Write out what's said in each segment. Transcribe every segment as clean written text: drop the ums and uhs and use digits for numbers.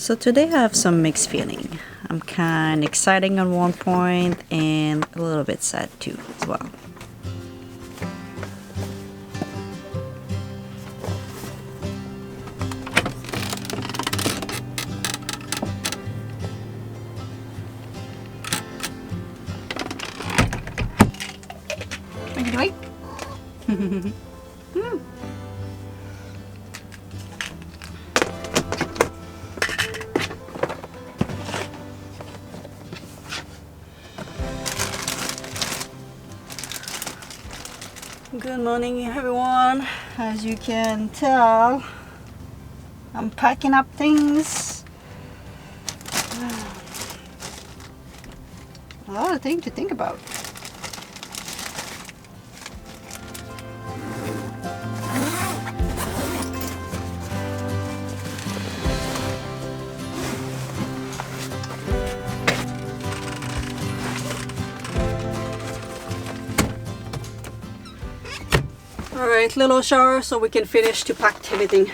So today I have some mixed feeling. I'm kind of excited on one point and a little bit sad too as well. What are you doing? Good morning everyone. As you can tell, I'm packing up things. A lot of things to think about. Alright, little shower so we can finish to pack everything.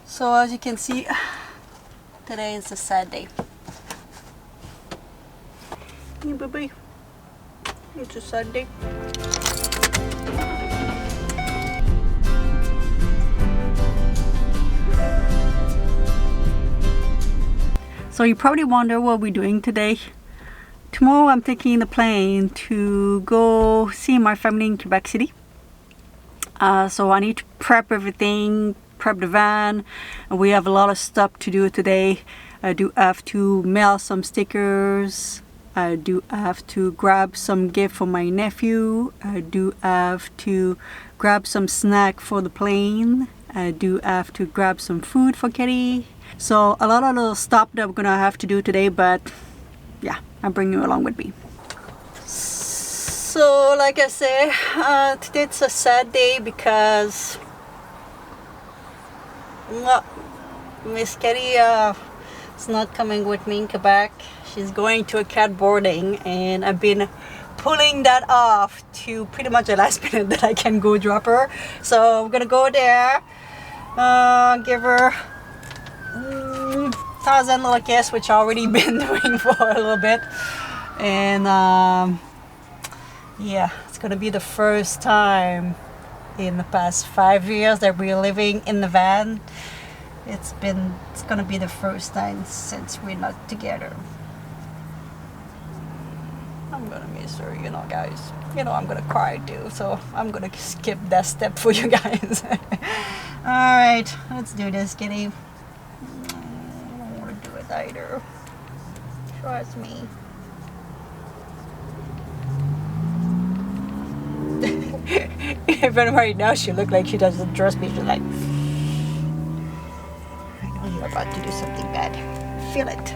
So as you can see, today is a sad day. Yeah, baby, it's a sad day. So you probably wonder what we're doing today. Tomorrow I'm taking the plane to go see my family in Quebec City. So I need to prep everything, prep the van. We have a lot of stuff to do today. I do have to mail some stickers. I do have to grab some gift for my nephew. I do have to grab some snack for the plane. I do have to grab some food for Kitty. So a lot of little stuff that we're gonna have to do today, but yeah, I'm bringing you along with me. So like I say, today it's a sad day because Miss Kitty is not coming with me in Quebec. She's going to a cat boarding, and I've been pulling that off to pretty much the last minute that I can go drop her. So we're gonna go there, give her 1,000 little kiss, which I've already been doing for a little bit, and yeah, it's gonna be the first time in the past 5 years that we're living in the van. It's gonna be the first time since we're not together. I'm gonna miss her, you know, guys. You know, I'm gonna cry too, so I'm gonna skip that step for you guys. Alright, let's do this, Kitty. I don't want to do it either. Trust me. Even right now, she looked like she doesn't trust me. She's like, I know you're about to do something bad. Feel it.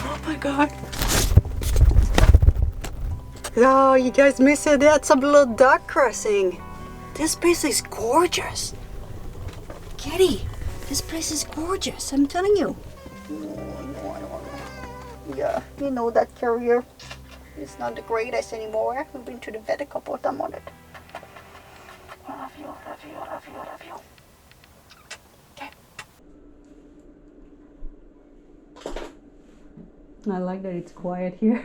Oh my God. Oh, you guys missed it. That's a little duck crossing. This place is gorgeous. Kitty, this place is gorgeous, I'm telling you. Yeah, you know that carrier is not the greatest anymore. We've been to the vet a couple of times on it. I love you, I love you, I love you, I love you. Okay. I like that it's quiet here.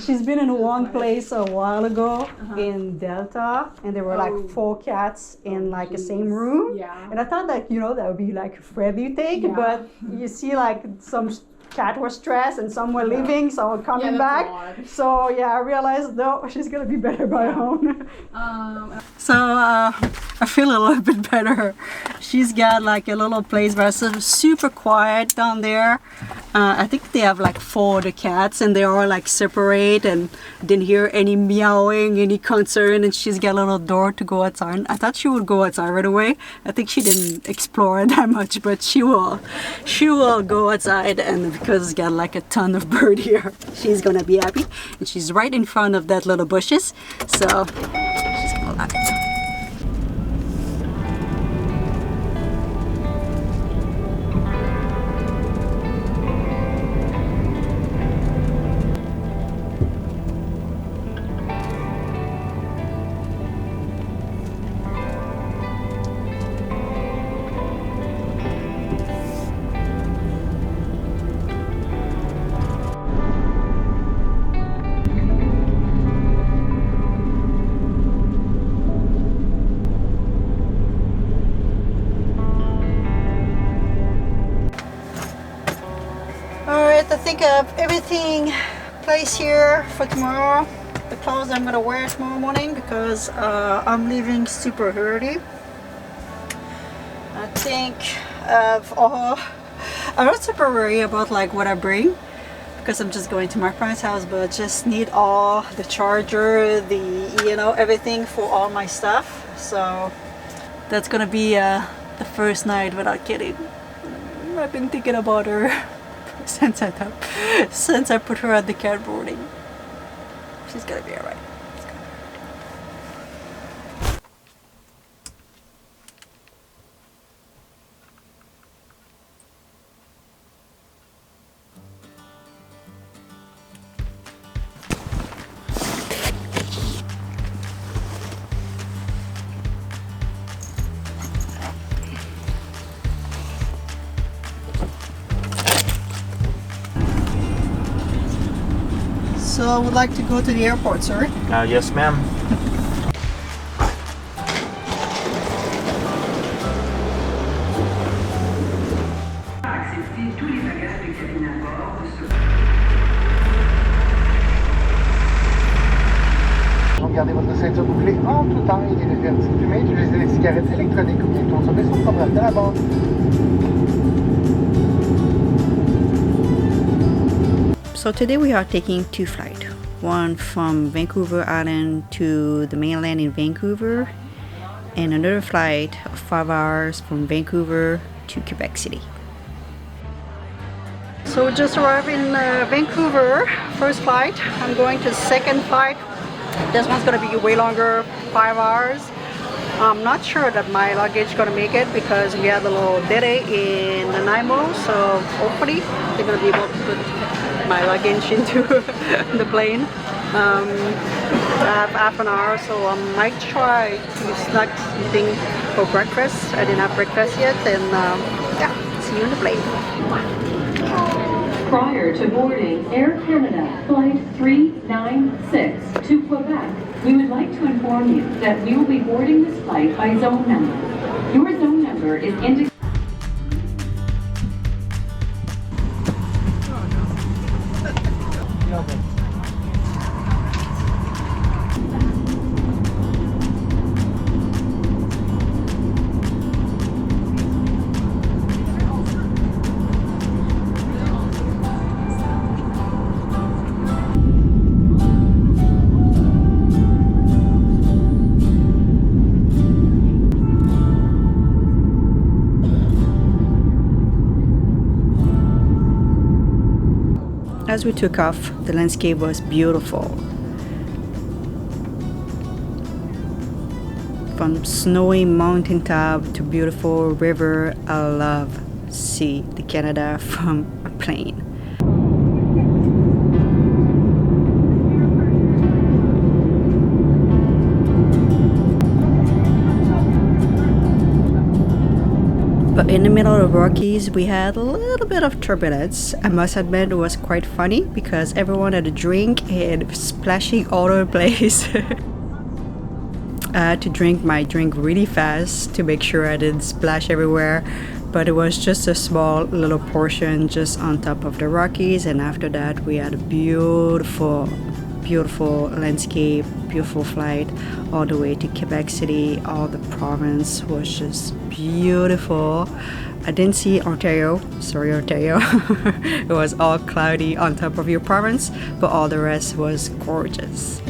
She's been in one place a while ago in Delta, and there were like 4 cats in like the same room. Yeah. And I thought that, you know, that would be like a friendly thing, but you see like some cat was stressed and some were leaving, some were coming back. So yeah, I realized no, she's gonna be better by own. So I feel a little bit better. She's got like a little place where it's super quiet down there. I think they have like 4 other cats and they are like separate and didn't hear any meowing, any concern, and she's got a little door to go outside. I thought she would go outside right away. I think she didn't explore it that much, but she will go outside, and because it's got like a ton of bird here, she's gonna be happy. And she's right in front of that little bushes, so she's gonna love it. Alright, I think I have everything placed here for tomorrow. The clothes I'm gonna wear tomorrow morning because I'm leaving super early. I think I'm not super worried about like what I bring because I'm just going to my friend's house, but I just need all the charger, the everything for all my stuff. So that's gonna be the first night without kidding. I've been thinking about her since I put her at the cat boarding. She's gonna be alright. So I would like to go to the airport, sir. Yes, ma'am. Gardez votre ceinture bouclée en tout temps et les vertis fumés, utilisez les cigarettes électroniques ou bien consommer sans problème de la bande. So today we are taking 2 flights, one from Vancouver Island to the mainland in Vancouver, and another flight of 5 hours from Vancouver to Quebec City. So we just arrived in Vancouver, first flight. I'm going to the second flight. This one's going to be way longer, 5 hours. I'm not sure that my luggage is going to make it because we had a little delay in Nanaimo, so hopefully they're going to be able to put my luggage into the plane. I have half an hour, so I might try to snack something for breakfast. I didn't have breakfast yet, and yeah, see you in the plane. Prior to boarding Air Canada Flight 396 to Quebec, we would like to inform you that we will be boarding this flight by zone number. Your zone number is indicated. As we took off, the landscape was beautiful. From snowy mountaintop to beautiful river, I love see the Canada from a plane. But in the middle of the Rockies, we had a little bit of turbulence. I must admit it was quite funny because everyone had a drink and splashing all over the place. I had to drink my drink really fast to make sure I didn't splash everywhere. but it was just a small little portion just on top of the Rockies, and after that we had a beautiful landscape, beautiful flight all the way to Quebec City. All the province was just beautiful. I didn't see Ontario, sorry Ontario. It was all cloudy on top of your province, but all the rest was gorgeous.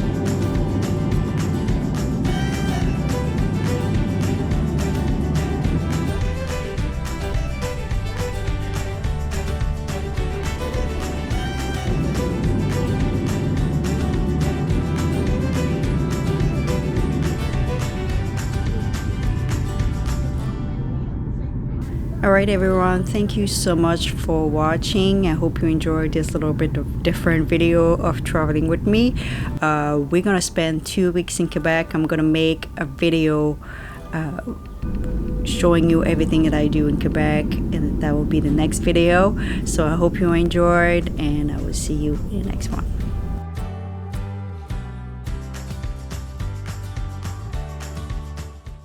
Alright everyone, thank you so much for watching. I hope you enjoyed this little bit of different video of traveling with me. We're gonna spend 2 weeks in Quebec. I'm gonna make a video showing you everything that I do in Quebec, and that will be the next video. So I hope you enjoyed, and I will see you in the next one.